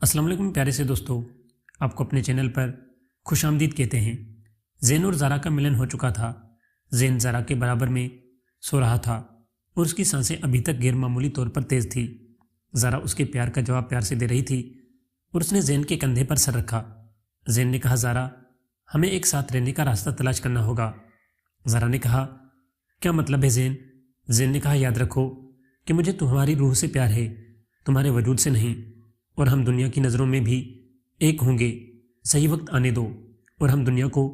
السلام علیکم پیارے سے دوستو، آپ کو اپنے چینل پر خوش آمدید کہتے ہیں۔ زین اور زارا کا ملن ہو چکا تھا۔ زین زارا کے برابر میں سو رہا تھا اور اس کی سانسیں ابھی تک غیر معمولی طور پر تیز تھی۔ زارا اس کے پیار کا جواب پیار سے دے رہی تھی اور اس نے زین کے کندھے پر سر رکھا۔ زین نے کہا، زارا ہمیں ایک ساتھ رہنے کا راستہ تلاش کرنا ہوگا۔ زارا نے کہا، کیا مطلب ہے زین؟ زین نے کہا، یاد رکھو کہ مجھے تمہاری روح سے پیار ہے، تمہارے وجود سے نہیں، اور ہم دنیا کی نظروں میں بھی ایک ہوں گے۔ صحیح وقت آنے دو اور ہم دنیا کو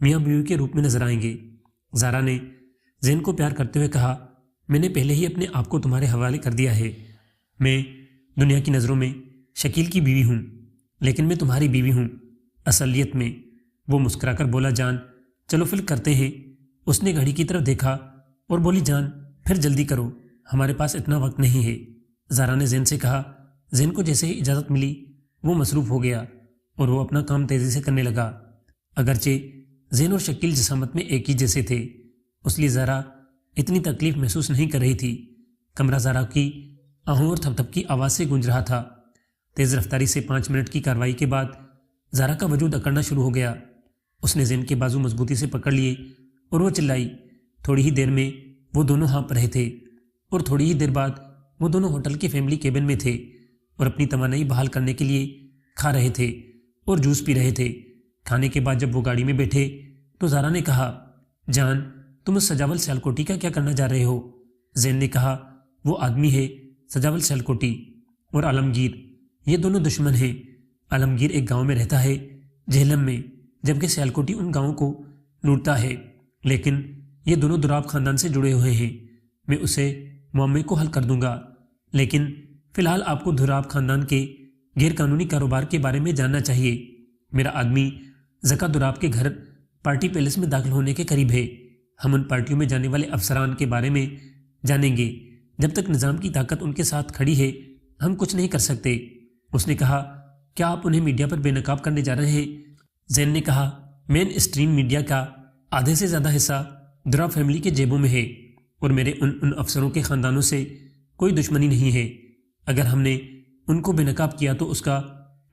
میاں بیوی کے روپ میں نظر آئیں گے۔ زارا نے زین کو پیار کرتے ہوئے کہا، میں نے پہلے ہی اپنے آپ کو تمہارے حوالے کر دیا ہے۔ میں دنیا کی نظروں میں شکیل کی بیوی ہوں، لیکن میں تمہاری بیوی ہوں اصلیت میں۔ وہ مسکرا کر بولا، جان چلو پھر کرتے ہیں۔ اس نے گھڑی کی طرف دیکھا اور بولی، جان پھر جلدی کرو، ہمارے پاس اتنا وقت نہیں ہے۔ زارا نے زین سے کہا۔ زین کو جیسے ہی اجازت ملی وہ مصروف ہو گیا اور وہ اپنا کام تیزی سے کرنے لگا۔ اگرچہ زین اور شکیل جسامت میں ایک ہی جیسے تھے، اس لیے زارا اتنی تکلیف محسوس نہیں کر رہی تھی۔ کمرہ زارا کی آہوں اور تھپ تھپ کی آواز سے گونج رہا تھا۔ تیز رفتاری سے 5 منٹ کی کارروائی کے بعد زارا کا وجود اکڑنا شروع ہو گیا۔ اس نے زین کے بازو مضبوطی سے پکڑ لیے اور وہ چلائی۔ تھوڑی ہی دیر میں وہ دونوں ہانپ رہے تھے اور تھوڑی ہی دیر بعد وہ دونوں ہوٹل کے فیملی کیبن میں تھے اور اپنی توانائی بحال کرنے کے لیے کھا رہے تھے اور جوس پی رہے تھے۔ کھانے کے بعد جب وہ گاڑی میں بیٹھے تو زارا نے کہا، جان تم اس سجاول سیالکوٹی کا کیا کرنا جا رہے ہو؟ زین نے کہا، وہ آدمی ہے سجاول سیالکوٹی اور عالمگیر، یہ دونوں دشمن ہیں۔ عالمگیر ایک گاؤں میں رہتا ہے جہلم میں، جبکہ سیالکوٹی ان گاؤں کو لوٹتا ہے، لیکن یہ دونوں دراب خاندان سے جڑے ہوئے ہیں۔ میں اسے معاملے کو حل کر دوں گا، لیکن فی الحال آپ کو دھراب خاندان کے غیر قانونی کاروبار کے بارے میں جاننا چاہیے۔ میرا آدمی زکا دھراب کے گھر پارٹی پیلس میں داخل ہونے کے قریب ہے۔ ہم ان پارٹیوں میں جانے والے افسران کے بارے میں جانیں گے۔ جب تک نظام کی طاقت ان کے ساتھ کھڑی ہے ہم کچھ نہیں کر سکتے۔ اس نے کہا، کیا آپ انہیں میڈیا پر بے نقاب کرنے جا رہے ہیں؟ زین نے کہا، مین اسٹریم میڈیا کا آدھے سے زیادہ حصہ دھراب فیملی کے جیبوں میں ہے اور میرے ان افسروں کے خاندانوں سے کوئی دشمنی نہیں ہے۔ اگر ہم نے ان کو بے نقاب کیا تو اس کا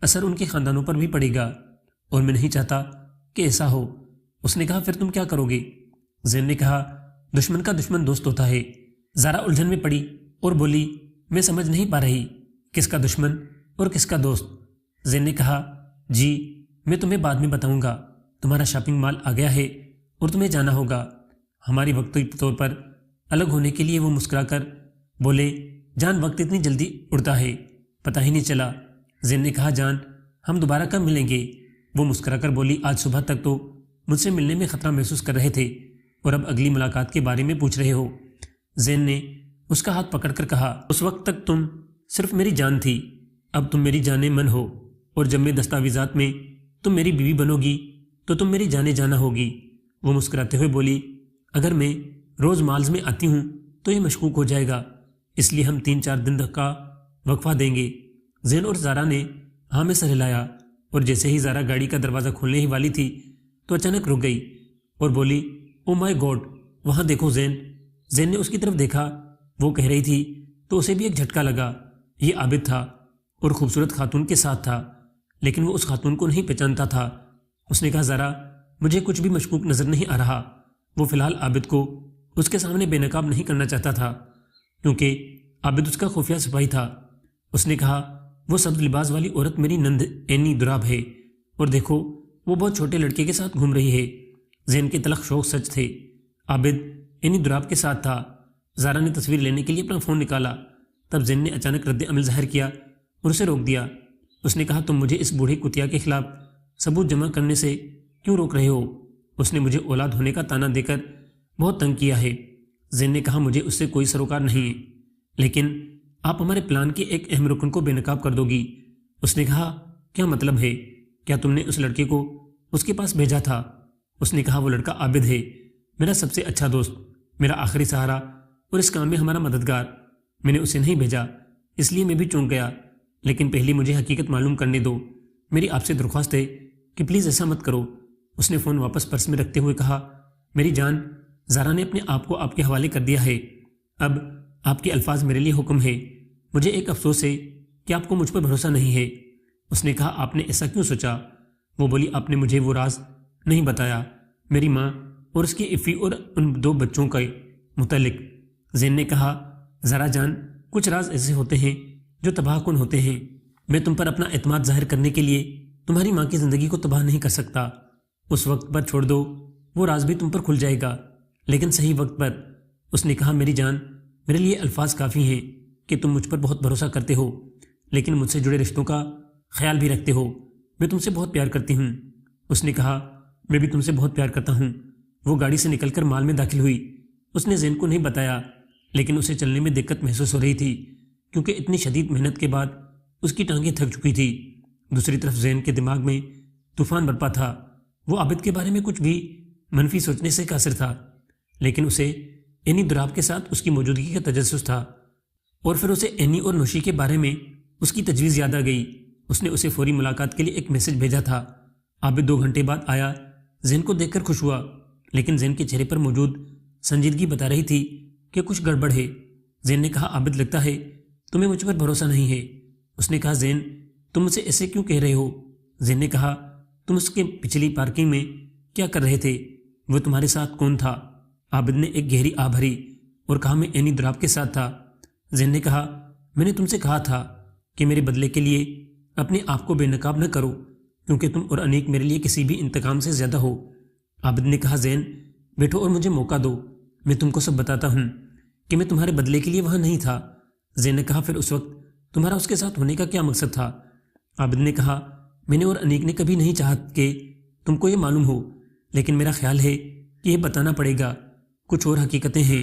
اثر ان کے خاندانوں پر بھی پڑے گا اور میں نہیں چاہتا کہ ایسا ہو۔ اس نے کہا، پھر تم کیا کرو گے؟ زین نے کہا، دشمن کا دشمن دوست ہوتا ہے۔ زارا الجھن میں پڑی اور بولی، میں سمجھ نہیں پا رہی کس کا دشمن اور کس کا دوست؟ زین نے کہا، جی میں تمہیں بعد میں بتاؤں گا، تمہارا شاپنگ مال آ گیا ہے اور تمہیں جانا ہوگا۔ ہماری وقتی طور پر الگ ہونے کے لیے وہ مسکرا کر بولے، جان وقت اتنی جلدی اڑتا ہے، پتہ ہی نہیں چلا۔ زین نے کہا، جان ہم دوبارہ کب ملیں گے؟ وہ مسکرا کر بولی، آج صبح تک تو مجھ سے ملنے میں خطرہ محسوس کر رہے تھے اور اب اگلی ملاقات کے بارے میں پوچھ رہے ہو۔ زین نے اس کا ہاتھ پکڑ کر کہا، اس وقت تک تم صرف میری جان تھی، اب تم میری جانے من ہو، اور جب میں دستاویزات میں تم میری بیوی بنو گی تو تم میری جانے جانا ہوگی۔ وہ مسکراتے ہوئے بولی، اگر میں روز مالز میں آتی ہوں تو یہ مشکوک ہو جائے گا، اس لیے ہم 3-4 دن کا وقفہ دیں گے۔ زین اور زارا نے ہاں میں سر ہلایا اور جیسے ہی زارا گاڑی کا دروازہ کھولنے ہی والی تھی تو اچانک رک گئی اور بولی، او مائی گاڈ، وہاں دیکھو زین۔ زین نے اس کی طرف دیکھا، وہ کہہ رہی تھی تو اسے بھی ایک جھٹکا لگا۔ یہ عابد تھا اور خوبصورت خاتون کے ساتھ تھا، لیکن وہ اس خاتون کو نہیں پہچانتا تھا۔ اس نے کہا، زارا مجھے کچھ بھی مشکوک نظر نہیں آ رہا۔ وہ فی الحال عابد کو اس کے سامنے بے نقاب نہیں کرنا چاہتا تھا کیونکہ عابد اس کا خفیہ سپاہی تھا۔ اس نے کہا، وہ سبز لباس والی عورت میری نند اینی دھراب ہے، اور دیکھو وہ بہت چھوٹے لڑکے کے ساتھ گھوم رہی ہے۔ زین کے تلخ شوق سچ تھے، عابد اینی دھراب کے ساتھ تھا۔ زارا نے تصویر لینے کے لیے اپنا فون نکالا، تب زین نے اچانک رد عمل ظاہر کیا اور اسے روک دیا۔ اس نے کہا، تم مجھے اس بوڑھی کتیا کے خلاف ثبوت جمع کرنے سے کیوں روک رہے ہو؟ اس نے مجھے اولاد ہونے کا طعنہ دے کر بہت تنگ کیا ہے۔ زین نے کہا، مجھے اس سے کوئی سروکار نہیں ہے، لیکن آپ ہمارے پلان کے ایک اہم رکن کو بے نقاب کر دو گی۔ اس نے کہا، کیا مطلب ہے؟ کیا تم نے اس لڑکے کو اس کے پاس بھیجا تھا؟ اس نے کہا، وہ لڑکا عابد ہے، میرا سب سے اچھا دوست، میرا آخری سہارا اور اس کام میں ہمارا مددگار۔ میں نے اسے نہیں بھیجا، اس لیے میں بھی چونک گیا، لیکن پہلے مجھے حقیقت معلوم کرنے دو۔ میری آپ سے درخواست ہے کہ پلیز ایسا مت کرو۔ اس نے فون واپس پرس میں رکھتے ہوئے کہا، میری جان، زارا نے اپنے آپ کو آپ کے حوالے کر دیا ہے، اب آپ کے الفاظ میرے لیے حکم ہے۔ مجھے ایک افسوس ہے کہ آپ کو مجھ پر بھروسہ نہیں ہے۔ اس نے کہا آپ نے ایسا کیوں سوچا؟ وہ بولی آپ نے مجھے وہ راز نہیں بتایا، میری ماں اور اس کی افی اور ان 2 بچوں کے متعلق۔ زین نے کہا ذرا جان، کچھ راز ایسے ہوتے ہیں جو تباہ کن ہوتے ہیں۔ میں تم پر اپنا اعتماد ظاہر کرنے کے لیے تمہاری ماں کی زندگی کو تباہ نہیں کر سکتا۔ اس وقت پر چھوڑ دو، وہ راز بھی تم پر کھل جائے گا، لیکن صحیح وقت پر۔ اس نے کہا میری جان، میرے لیے الفاظ کافی ہیں کہ تم مجھ پر بہت بھروسہ کرتے ہو، لیکن مجھ سے جڑے رشتوں کا خیال بھی رکھتے ہو۔ میں تم سے بہت پیار کرتی ہوں۔ اس نے کہا میں بھی تم سے بہت پیار کرتا ہوں۔ وہ گاڑی سے نکل کر مال میں داخل ہوئی۔ اس نے زین کو نہیں بتایا، لیکن اسے چلنے میں دقت محسوس ہو رہی تھی، کیونکہ اتنی شدید محنت کے بعد اس کی ٹانگیں تھک چکی تھی۔ دوسری طرف زین کے دماغ میں طوفان برپا تھا۔ وہ عابد کے بارے میں کچھ بھی منفی سوچنے سے قاصر تھا، لیکن اسے اینی دراب کے ساتھ اس کی موجودگی کا تجسس تھا، اور پھر اسے اینی اور نوشی کے بارے میں اس کی تجویز یاد آ گئی۔ اس نے اسے فوری ملاقات کے لیے ایک میسج بھیجا تھا۔ عابد 2 گھنٹے بعد آیا۔ زین کو دیکھ کر خوش ہوا، لیکن زین کے چہرے پر موجود سنجیدگی بتا رہی تھی کہ کچھ گڑبڑ ہے۔ زین نے کہا عابد لگتا ہے تمہیں مجھ پر بھروسہ نہیں ہے۔ اس نے کہا زین تم مجھ سے ایسے کیوں کہہ رہے ہو؟ زین نے کہا تم اس کے پچھلی پارکنگ میں کیا کر رہے تھے؟ وہ تمہارے ساتھ کون تھا؟ عابد نے ایک گہری آہ بھری اور کہا میں اینی دراب کے ساتھ تھا۔ زین نے کہا میں نے تم سے کہا تھا کہ میرے بدلے کے لیے اپنے آپ کو بے نقاب نہ کرو، کیونکہ تم اور انیک میرے لیے کسی بھی انتقام سے زیادہ ہو۔ عابد نے کہا زین بیٹھو اور مجھے موقع دو، میں تم کو سب بتاتا ہوں کہ میں تمہارے بدلے کے لیے وہاں نہیں تھا۔ زین نے کہا پھر اس وقت تمہارا اس کے ساتھ ہونے کا کیا مقصد تھا؟ عابد نے کہا میں نے اور انیک نے کبھی نہیں چاہا کہ تم کو یہ معلوم ہو، لیکن میرا خیال ہے کہ یہ بتانا پڑے گا۔ کچھ اور حقیقتیں ہیں،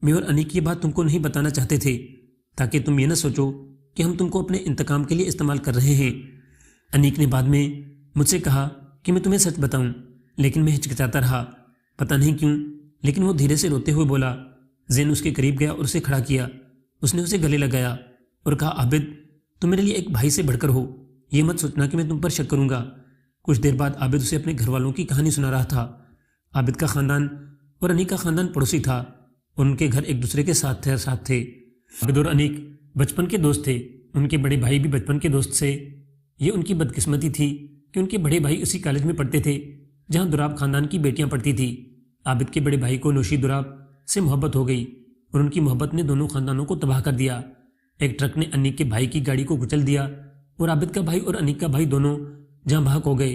میں اور انیک یہ بات تم کو نہیں بتانا چاہتے تھے، تاکہ تم یہ نہ سوچو کہ ہم تم کو اپنے انتقام کے لیے استعمال کر رہے ہیں۔ انیک نے بعد میں مجھ سے کہا کہ میں تمہیں سچ بتاؤں، لیکن میں ہچکچاتا رہا، پتہ نہیں کیوں، لیکن وہ دھیرے سے روتے ہوئے بولا۔ زین اس کے قریب گیا اور اسے کھڑا کیا۔ اس نے اسے گلے لگایا اور کہا عابد تم میرے لیے ایک بھائی سے بڑھ کر ہو، یہ مت سوچنا کہ میں تم پر شک کروں گا۔ کچھ دیر بعد عابد اسے اپنے گھر والوں کی کہانی سنا رہا تھا۔ عابد کا خاندان اور انیک کا خاندان پڑوسی تھا، اور ان کے گھر ایک دوسرے کے ساتھ تھے۔ عابد اور انیک بچپن کے دوست تھے، ان کے بڑے بھائی بھی بچپن کے دوست تھے۔ یہ ان کی بدقسمتی تھی کہ ان کے بڑے بھائی اسی کالج میں پڑھتے تھے جہاں دراب خاندان کی بیٹیاں پڑھتی تھیں۔ عابد کے بڑے بھائی کو نوشی دراب سے محبت ہو گئی، اور ان کی محبت نے دونوں خاندانوں کو تباہ کر دیا۔ ایک ٹرک نے انیک کے بھائی کی گاڑی کو کچل دیا، اور عابد کا بھائی اور انیک کا بھائی دونوں جہاں بحق ہو گئے۔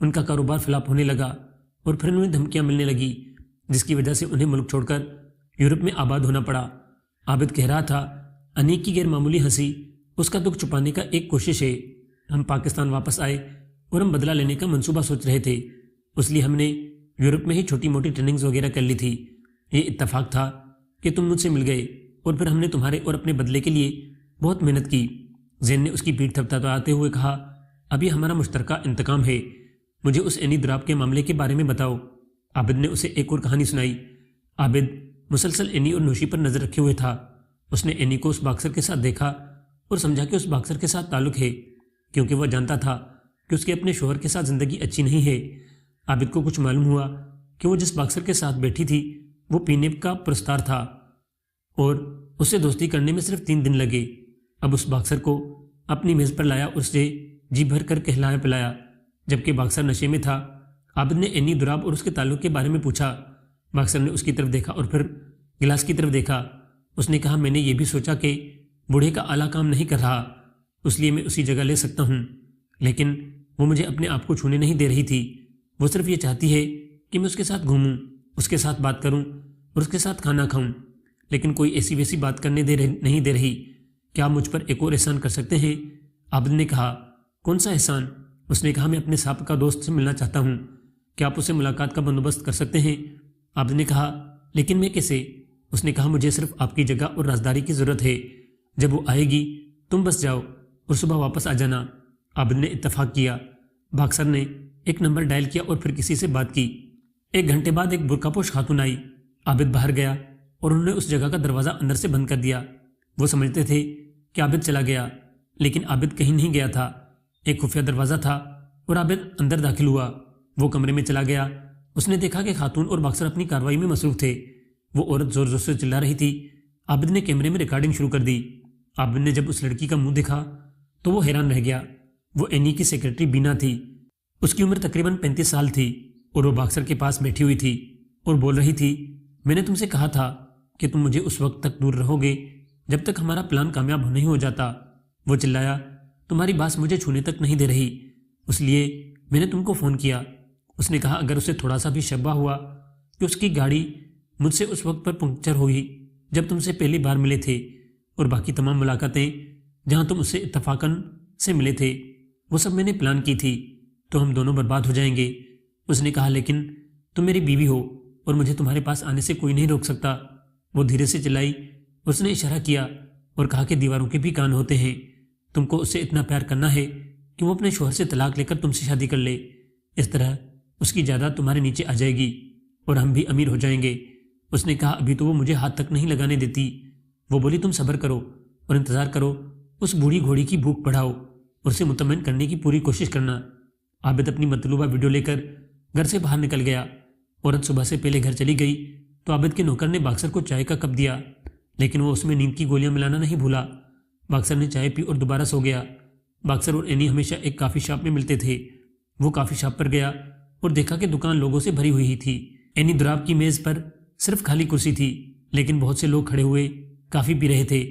ان کا کاروبار فلاپ ہونے لگا، اور پھر انہیں دھمکیاں ملنے لگی، جس کی وجہ سے انہیں ملک چھوڑ کر یورپ میں آباد ہونا پڑا۔ عابد کہہ رہا تھا انیک کی غیر معمولی ہنسی اس کا دکھ چھپانے کا ایک کوشش ہے۔ ہم پاکستان واپس آئے اور ہم بدلہ لینے کا منصوبہ سوچ رہے تھے، اس لیے ہم نے یورپ میں ہی چھوٹی موٹی ٹریننگز وغیرہ کر لی تھی۔ یہ اتفاق تھا کہ تم مجھ سے مل گئے، اور پھر ہم نے تمہارے اور اپنے بدلے کے لیے بہت محنت کی۔ زین نے اس کی پیٹھ تھپتھپاتے ہوئے کہا اب یہ ہمارا مشترکہ انتقام ہے، مجھے اس اینی دراب کے معاملے کے بارے میں بتاؤ۔ عابد نے اسے ایک اور کہانی سنائی۔ عابد مسلسل اینی اور نوشی پر نظر رکھے ہوئے تھا۔ اس نے اینی کو اس باکسر کے ساتھ دیکھا اور سمجھا کہ اس باکسر کے ساتھ تعلق ہے، کیونکہ وہ جانتا تھا کہ اس کے اپنے شوہر کے ساتھ زندگی اچھی نہیں ہے۔ عابد کو کچھ معلوم ہوا کہ وہ جس باکسر کے ساتھ بیٹھی تھی وہ پینے کا پرستار تھا، اور اس سے دوستی کرنے میں صرف 3 دن لگے۔ اب اس باکسر کو اپنی میز پر لایا اور اسے جی بھر کر کہلایا پلایا۔ جبکہ باکسر نشے میں تھا، عابد نے اینی دراب اور اس کے تعلق کے بارے میں پوچھا۔ باکسر نے اس کی طرف دیکھا اور پھر گلاس کی طرف دیکھا۔ اس نے کہا میں نے یہ بھی سوچا کہ بوڑھے کا اعلیٰ کام نہیں کر رہا، اس لیے میں اسی جگہ لے سکتا ہوں، لیکن وہ مجھے اپنے آپ کو چھونے نہیں دے رہی تھی۔ وہ صرف یہ چاہتی ہے کہ میں اس کے ساتھ گھوموں، اس کے ساتھ بات کروں اور اس کے ساتھ کھانا کھاؤں، لیکن کوئی ایسی ویسی بات کرنے نہیں دے رہی۔ کیا آپ مجھ پر ایک اور احسان کر سکتے ہیں؟ عابد نے کہا کون سا احسان؟ اس نے کہا میں اپنے سابقہ دوست سے ملنا چاہتا ہوں، کیا آپ اس سے ملاقات کا بندوبست کر سکتے ہیں؟ عابد نے کہا لیکن میں کیسے؟ اس نے کہا مجھے صرف آپ کی جگہ اور رازداری کی ضرورت ہے، جب وہ آئے گی تم بس جاؤ اور صبح واپس آ جانا۔ عابد نے اتفاق کیا۔ باکسر نے ایک نمبر ڈائل کیا اور پھر کسی سے بات کی۔ 1 گھنٹے بعد ایک برقع پوش خاتون آئی۔ عابد باہر گیا اور انہوں نے اس جگہ کا دروازہ اندر سے بند کر دیا۔ وہ سمجھتے تھے کہ عابد چلا گیا، لیکن عابد کہیں نہیں گیا تھا۔ ایک خفیہ دروازہ تھا اور عابد اندر داخل ہوا۔ وہ کمرے میں چلا گیا۔ اس نے دیکھا کہ خاتون اور باکسر اپنی کارروائی میں مصروف تھے۔ وہ عورت زور زور سے چلا رہی تھی۔ عابد نے کیمرے میں ریکارڈنگ شروع کر دی۔ عابد نے جب اس لڑکی کا منہ دیکھا تو وہ حیران رہ گیا۔ وہ اینی کی سیکرٹری بینا تھی۔ اس کی عمر تقریباً 35 سال تھی اور وہ باکسر کے پاس بیٹھی ہوئی تھی اور بول رہی تھی، میں نے تم سے کہا تھا کہ تم مجھے اس وقت تک دور رہو گے جب تک ہمارا پلان کامیاب نہیں ہو جاتا۔ وہ چلایا، تمہاری بات مجھے چھونے تک نہیں دے رہی، اس لیے میں نے تم کو فون کیا۔ اس نے کہا اگر اسے تھوڑا سا بھی شبہ ہوا کہ اس کی گاڑی مجھ سے اس وقت پر پنکچر ہوئی جب تم سے پہلی بار ملے تھے، اور باقی تمام ملاقاتیں جہاں تم اس سے اتفاقاً سے ملے تھے وہ سب میں نے پلان کی تھی، تو ہم دونوں برباد ہو جائیں گے۔ اس نے کہا لیکن تم میری بیوی ہو اور مجھے تمہارے پاس آنے سے کوئی نہیں روک سکتا۔ وہ دھیرے سے چلائی، اس نے اشارہ کیا اور کہا کہ دیواروں کے بھی کان ہوتے ہیں، تم کو اس سے اتنا پیار کرنا ہے کہ وہ اپنے شوہر سے طلاق لے کر تم سے شادی کر لے، اس طرح اس کی جائیداد تمہارے نیچے آ جائے گی اور ہم بھی امیر ہو جائیں گے۔ اس نے کہا ابھی تو وہ مجھے ہاتھ تک نہیں لگانے دیتی۔ وہ بولی تم صبر کرو اور انتظار کرو، اس بوڑھی گھوڑی کی بھوک بڑھاؤ اور اسے مطمئن کرنے کی پوری کوشش کرنا۔ عابد اپنی مطلوبہ ویڈیو لے کر گھر سے باہر نکل گیا۔ عورت صبح سے پہلے گھر چلی گئی تو عابد کے نوکر نے باکسر کو چائے کا کپ دیا، لیکن وہ اس میں نیند کی گولیاں ملانا نہیں بھولا۔ باکسر نے چائے پی اور دوبارہ سو گیا۔ باکسر اور اینی ہمیشہ ایک کافی شاپ میں ملتے تھے۔ وہ کافی شاپ پر گیا اور دیکھا کہ دکان لوگوں سے بھری ہوئی ہی تھی۔ اینی دراب کی میز پر صرف خالی کرسی تھی، لیکن بہت سے لوگ کھڑے ہوئے کافی پی رہے تھے،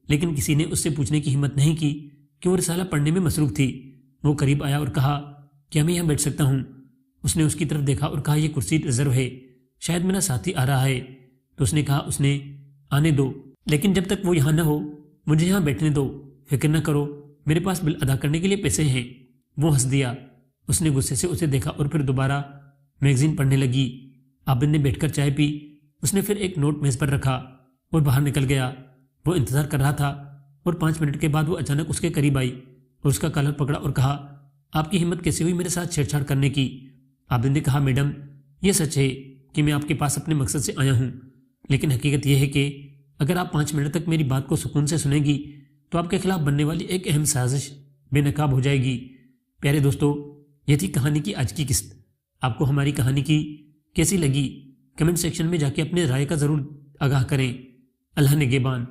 لیکن کسی نے اس سے پوچھنے کی ہمت نہیں کی کہ وہ رسالہ پڑھنے میں مصروف تھی۔ وہ قریب آیا اور کہا کیا میں یہاں بیٹھ سکتا ہوں؟ اس نے اس کی طرف دیکھا اور کہا یہ کرسی ریزرو ہے، شاید میرا ساتھی آ رہا ہے۔ تو اس نے کہا اس نے آنے دو، لیکن جب تک وہ یہاں نہ ہو مجھے یہاں بیٹھنے دو، فکر نہ کرو، میرے پاس بل ادا کرنے کے لیے پیسے ہیں۔ وہ ہنس دیا۔ اس نے غصے سے اسے دیکھا اور پھر دوبارہ میگزین پڑھنے لگی۔ عابد نے بیٹھ کر چائے پی، اس نے پھر ایک نوٹ میز پر رکھا اور باہر نکل گیا۔ وہ انتظار کر رہا تھا اور 5 منٹ کے بعد وہ اچانک اس کے قریب آئی اور اس کا کالر پکڑا اور کہا آپ کی ہمت کیسے ہوئی میرے ساتھ چھیڑ چھاڑ کرنے کی؟ عابد نے کہا میڈم یہ سچ ہے کہ میں آپ کے پاس اپنے مقصد سے آیا ہوں، لیکن حقیقت یہ ہے کہ اگر آپ 5 منٹ تک میری بات کو سکون سے سنیں گی تو آپ کے خلاف بننے والی ایک اہم سازش بے نقاب ہو جائے گی۔ پیارے دوستو، یہ تھی کہانی کی آج کی قسط۔ آپ کو ہماری کہانی کی کیسی لگی کمنٹ سیکشن میں جا کے اپنے رائے کا ضرور آگاہ کریں۔ اللہ نگہبان۔